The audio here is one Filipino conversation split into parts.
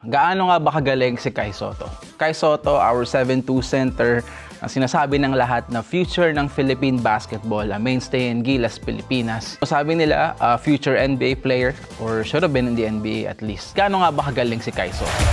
Gaano nga ba kagaling si Kai Sotto? Kai Sotto, our 7'2 center, ang sinasabi ng lahat na future ng Philippine basketball, a mainstay in Gilas, Pilipinas. So, sabi nila, future NBA player or should have been in the NBA at least. Gaano nga ba kagaling si Kai Sotto?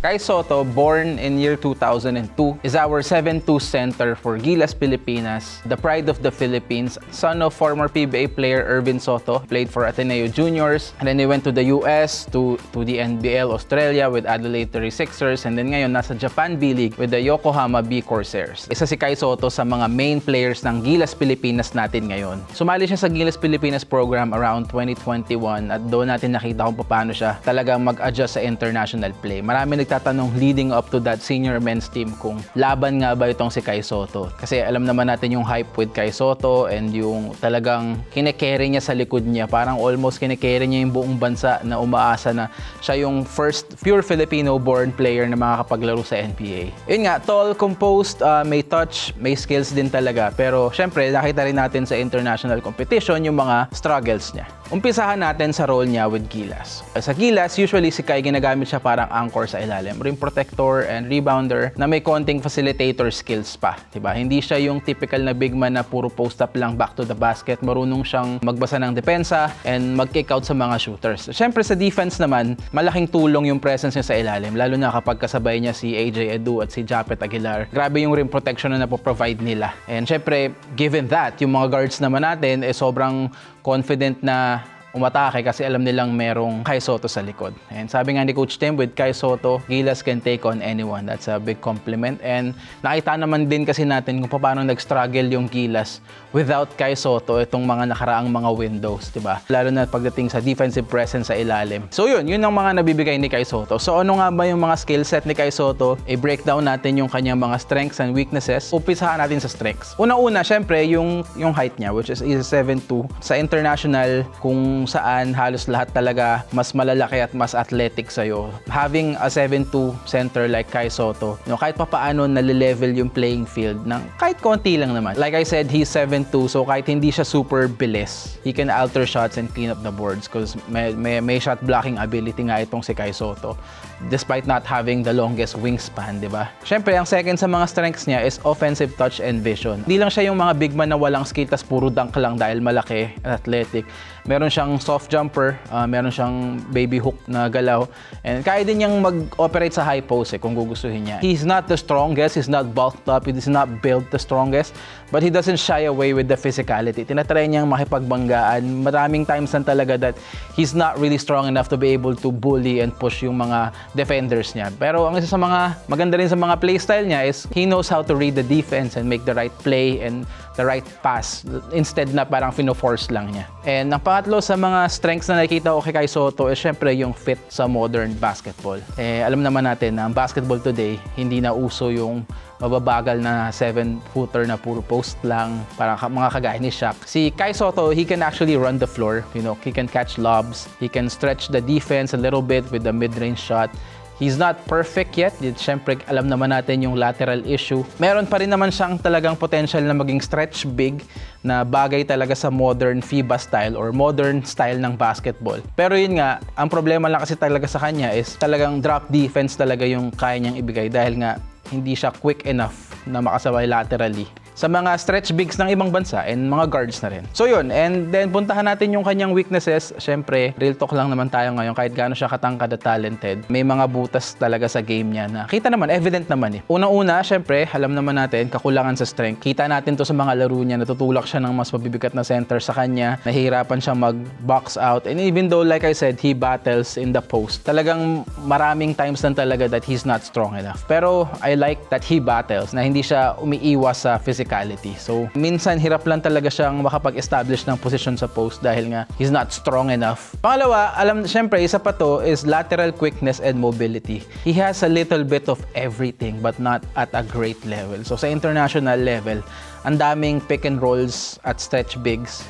Kai Sotto, born in year 2002, is our 7'2 center for Gilas, Pilipinas, the pride of the Philippines, son of former PBA player Ervin Sotto, played for Ateneo Juniors, and then he went to the US, to the NBL Australia with Adelaide 36ers, and then ngayon nasa Japan B-League with the Yokohama B Corsairs. Isa si Kai Sotto sa mga main players ng Gilas, Pilipinas natin ngayon. Sumali siya sa Gilas, Pilipinas program around 2021 at doon natin nakita kung paano siya talagang mag-adjust sa international play. Marami nagtatanong leading up to that senior men's team kung laban nga ba itong si Kai Sotto. Kasi alam naman natin yung hype with Kai Sotto and yung talagang kine-carry niya sa likod niya. Parang almost kine-carry niya yung buong bansa na umaasa na siya yung first pure Filipino-born player na makakapaglaro sa NBA. Yun nga, tall, composed, may touch, may skills din talaga. Pero syempre, nakita rin natin sa international competition yung mga struggles niya. Umpisahan natin sa role niya with Gilas. Sa Gilas, usually si Kai ginagamit siya parang anchor sa ilalim, rim protector and rebounder na may konting facilitator skills pa, diba? Hindi siya yung typical na big man na puro post up lang back to the basket. Marunong siyang magbasa ng depensa and mag-kick out sa mga shooters. Siyempre sa defense naman, malaking tulong yung presence niya sa ilalim, lalo na kapag kasabay niya si AJ Edu at si Japet Aguilar. Grabe yung rim protection na napoprovide nila. And siyempre, given that, yung mga guards naman natin sobrang confident na umatake kasi alam nilang merong Kai Sotto sa likod. And sabi nga ni Coach Tim, with Kai Sotto, Gilas can take on anyone. That's a big compliment. And nakita naman din kasi natin kung paano nag-struggle yung Gilas without Kai Sotto itong mga nakaraang mga windows, diba? Lalo na pagdating sa defensive presence sa ilalim. So yun ang mga nabibigay ni Kai Sotto. So ano nga ba yung mga skill set ni Kai Sotto? I-breakdown natin yung kanyang mga strengths and weaknesses. Umpisahan natin sa strengths. Una-una, syempre, yung height niya, which is 7'2". Sa international, kung saan halos lahat talaga mas malalaki at mas athletic sa'yo. Having a 7'2 center like Kai Sotto, kahit papaano nalilevel yung playing field ng kahit konti lang naman. Like I said, he's 7'2", so kahit hindi siya super bilis, he can alter shots and clean up the boards because may shot blocking ability nga itong si Kai Sotto despite not having the longest wingspan, di ba? Siyempre, ang second sa mga strengths niya is offensive touch and vision. Hindi lang siya yung mga big man na walang skill tas puro dunk lang dahil malaki at athletic. Meron siyang soft jumper, meron siyang baby hook na galaw, and kaya din niyang mag-operate sa high post kung gugustuhin niya. He's not the strongest, he's not bulked up, he is not built the strongest, but he doesn't shy away with the physicality. Tinatry niyang makipagbanggaan. Maraming times na talaga that he's not really strong enough to be able to bully and push yung mga defenders niya. Pero ang isa sa mga maganda rin sa mga playstyle niya is he knows how to read the defense and make the right play and the right pass instead na parang fino-force lang niya. And ang pangatlo sa mga strengths na nakikita ko kay Kai Sotto is syempre yung fit sa modern basketball. Alam naman natin na ang basketball today, hindi na uso yung mababagal na 7-footer na puro post lang, parang mga kagaya ni Shaq. Si Kai Sotto, he can actually run the floor. He can catch lobs. He can stretch the defense a little bit with the mid-range shot. He's not perfect yet. Siyempre, alam naman natin yung lateral issue. Meron pa rin naman siyang talagang potential na maging stretch big na bagay talaga sa modern FIBA style or modern style ng basketball. Pero yun nga, ang problema lang kasi talaga sa kanya is talagang drop defense talaga yung kaya niyang ibigay dahil nga hindi siya quick enough na makasabay laterally sa mga stretch bigs ng ibang bansa and mga guards na rin. So yun, and then puntahan natin yung kanyang weaknesses. Siyempre, real talk lang naman tayo ngayon kahit gaano siya katangkad at talented. May mga butas talaga sa game niya na kita naman, evident naman Unang-una, siyempre, alam naman natin, kakulangan sa strength. Kita natin to sa mga laro niya, natutulak siya ng mas mabibigat na center sa kanya, nahihirapan siya mag-box out, and even though, like I said, he battles in the post, talagang maraming times lang talaga that he's not strong enough. Pero I like that he battles, na hindi siya umiiwas sa physicality. So, minsan hirap lang talaga siyang makapag-establish ng position sa post dahil nga he's not strong enough. Pangalawa, syempre, isa pa to is lateral quickness and mobility. He has a little bit of everything but not at a great level. So, sa international level, ang daming pick and rolls at stretch bigs.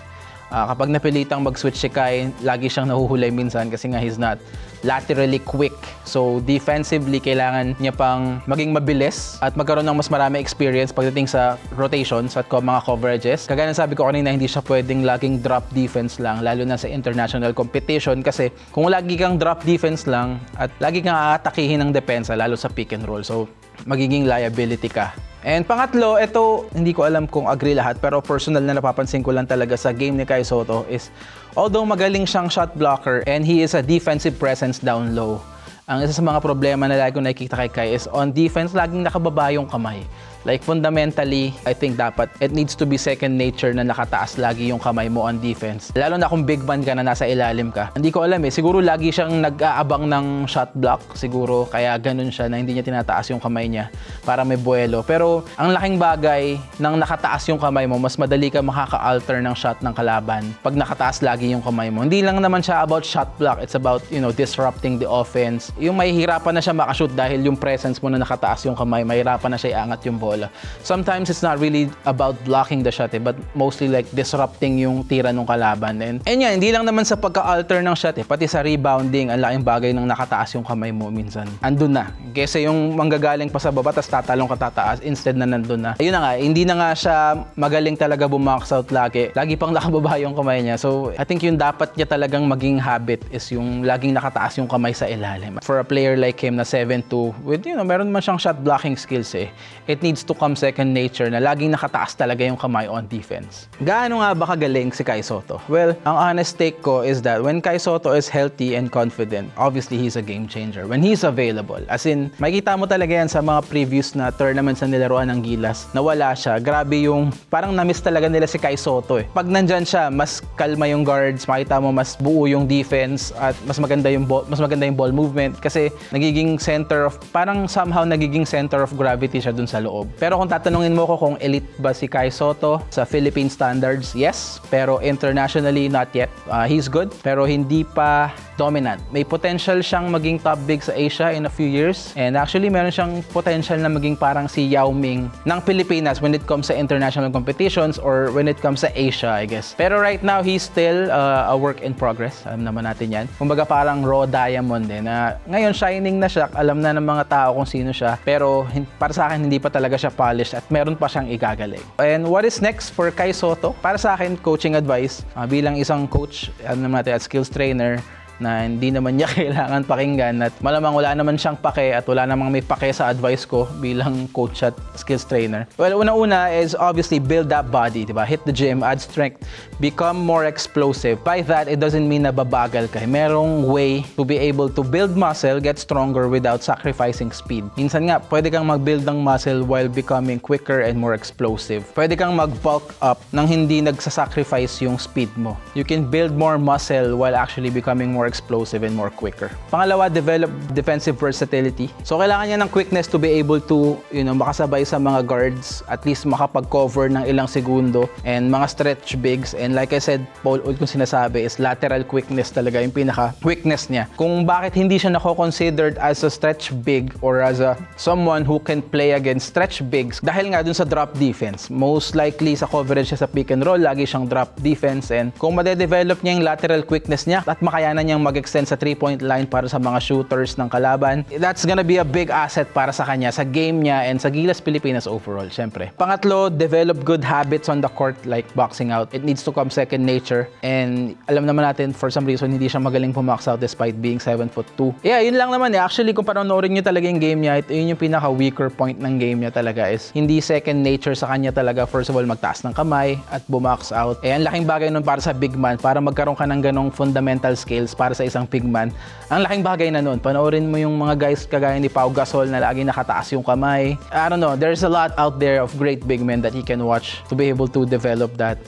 Kapag napilitang mag-switch si Kai, lagi siyang nahuhulay minsan kasi nga he's not laterally quick. So defensively, kailangan niya pang maging mabilis at magkaroon ng mas marami experience pagdating sa rotations at mga coverages. Kagaya ng sabi ko kanina, hindi siya pwedeng laging drop defense lang, lalo na sa international competition kasi kung lagi kang drop defense lang at lagi kang aatakihin ng depensa, lalo sa pick and roll, so magiging liability ka. And pangatlo, ito, hindi ko alam kung agree lahat, pero personal na napapansin ko lang talaga sa game ni Kai Sotto is, although magaling siyang shot blocker and he is a defensive presence down low, ang isa sa mga problema na lagi ko nakikita kay Kai is on defense, laging nakababa yung kamay. Like fundamentally, I think dapat it needs to be second nature na nakataas lagi yung kamay mo on defense. Lalo na kung big man ka na nasa ilalim ka. Hindi ko alam siguro lagi siyang nag-aabang ng shot block. Siguro kaya ganun siya na hindi niya tinataas yung kamay niya para may buwelo. Pero ang laking bagay nang nakataas yung kamay mo, mas madali ka makaka-alter ng shot ng kalaban pag nakataas lagi yung kamay mo. Hindi lang naman siya about shot block. It's about, disrupting the offense. Yung mahihirapan na siya makashoot dahil yung presence mo na nakataas yung kamay, mahirapan na siya iangat yung bola. Sometimes it's not really about blocking the shot but mostly like disrupting yung tira ng kalaban. And yan, hindi lang naman sa pagka-alter ng shot pati sa rebounding, ang laking bagay ng nakataas yung kamay mo minsan. Andun na. Kesa yung manggagaling pa sa baba tas tatalong ka tataas, instead na nandun na. Ayun na nga, hindi na nga siya magaling talaga bumax out lagi. Lagi pang nakababa yung kamay niya. So I think yung dapat niya talagang maging habit is yung laging nakataas yung kamay sa ilalim. For a player like him na 7'2", with meron man siyang shot blocking skills it needs to come second nature na laging nakataas talaga yung kamay on defense. Gaano nga ba kagaling si Kai Sotto? Well, ang honest take ko is that when Kai Sotto is healthy and confident, obviously he's a game changer. When he's available, as in, makikita mo talaga yan sa mga previous na tournaments na nilaruan ng Gilas, na wala siya. Grabe yung, parang na-miss talaga nila si Kai Sotto Pag nandyan siya, mas kalma yung guards, makita mo mas buo yung defense at mas maganda yung ball movement kasi nagiging center of, parang somehow nagiging center of gravity siya dun sa loob. Pero kung tatanungin mo ko kung elite ba si Kai Sotto sa Philippine standards, yes. Pero internationally, not yet. He's good, pero hindi pa dominant. May potential siyang maging top big sa Asia in a few years. And actually, meron siyang potential na maging parang si Yao Ming ng Pilipinas when it comes sa international competitions or when it comes sa Asia, I guess. Pero right now, he's still a work in progress. Alam naman natin yan. Kumbaga parang raw diamond na ngayon, shining na siya. Alam na ng mga tao kung sino siya. Pero para sa akin, hindi pa talaga siya polished at meron pa siyang igagaling. And what is next for Kai Sotto? Para sa akin, coaching advice. Bilang isang coach, natin at skills trainer, na hindi naman niya kailangan pakinggan at malamang wala naman siyang pake at wala namang may pake sa advice ko bilang coach at skills trainer. Well, una-una is obviously build that body, diba? Hit the gym, add strength, become more explosive. By that, it doesn't mean na babagal ka. Merong way to be able to build muscle, get stronger without sacrificing speed. Minsan nga, pwede kang mag-build ng muscle while becoming quicker and more explosive. Pwede kang mag-bulk up nang hindi nagsasacrifice yung speed mo. You can build more muscle while actually becoming more explosive and more quicker. Pangalawa, develop defensive versatility. So, kailangan niya ng quickness to be able to, makasabay sa mga guards, at least makapag-cover ng ilang segundo, and mga stretch bigs. And like I said, Paul, kung sinasabi, is lateral quickness talaga yung pinaka-quickness niya. Kung bakit hindi siya nako-considered as a stretch big or as a someone who can play against stretch bigs, dahil nga dun sa drop defense. Most likely, sa coverage siya sa pick and roll, lagi siyang drop defense. And kung madedevelop niya yung lateral quickness niya at makayanan niyang mag-extend sa 3-point line para sa mga shooters ng kalaban, that's gonna be a big asset para sa kanya, sa game niya, and sa Gilas Pilipinas overall, syempre. Pangatlo, develop good habits on the court like boxing out. It needs to come second nature. And alam naman natin, for some reason, hindi siya magaling pumax out despite being 7'2". Yeah, yun lang naman Actually, kung panoorin nyo talaga yung game niya, yun yung pinaka-weaker point ng game niya talaga is hindi second nature sa kanya talaga. First of all, magtaas ng kamay at bumax out. Ang laking bagay nun para sa big man, para magkaroon ka ng ganong fundamental skills para sa isang big man. Ang laking bagay na nun. Panoorin mo yung mga guys kagaya ni Pau Gasol na lagi nakataas yung kamay. I don't know, there's a lot out there of great big men that he can watch to be able to develop that.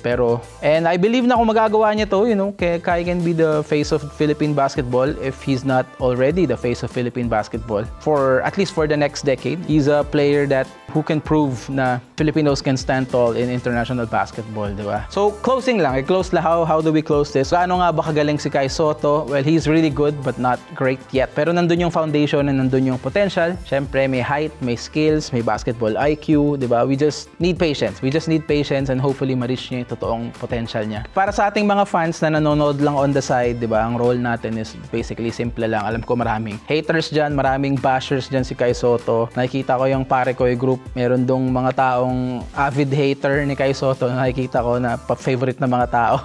And I believe na kung magagawa niya to, Kai can be the face of Philippine basketball if he's not already the face of Philippine basketball. At least for the next decade. He's a player who can prove na Filipinos can stand tall in international basketball, di ba? So, closing lang. I-close lang. How do we close this? Gaano nga ba kagaling si Kai Sotto? Well, he's really good but not great yet. Pero nandun yung foundation and nandun yung potential. Siyempre, may height, may skills, may basketball IQ, di ba? We just need patience. We just need patience and hopefully ma-reach niya yung totoong potential niya. Para sa ating mga fans na nanonood lang on the side, di ba? Ang role natin is basically simple lang. Alam ko maraming haters dyan, maraming bashers dyan si Kai Sotto. Nakikita ko yung pare ko yung group. Meron dong mga taong avid hater ni Kai Sotto. Nakikita ko na favorite na mga tao.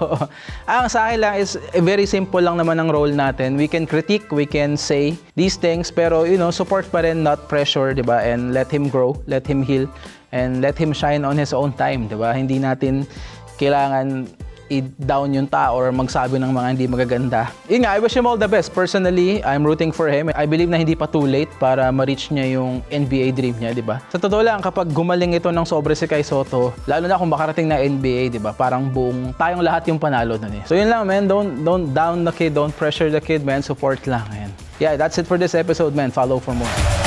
Ang sa akin lang is very simple lang naman ang role natin. We can critique, we can say these things, pero you know, support pa rin, not pressure, di ba? And let him grow, let him heal, and let him shine on his own time, di ba? Hindi natin kailangan i-down yung tao or magsabi ng mga hindi magaganda. Yun nga, I wish him all the best. Personally, I'm rooting for him. I believe na hindi pa too late para ma-reach niya yung NBA dream niya, di ba? Sa totoo lang, kapag gumaling ito ng sobre si Kai Sotto, lalo na kung makarating na NBA, di ba? Parang buong tayong lahat yung panalo nun eh. So yun lang, man. Don't down the kid, don't pressure the kid, man. Support lang, man. Yeah, that's it for this episode, man. Follow for more.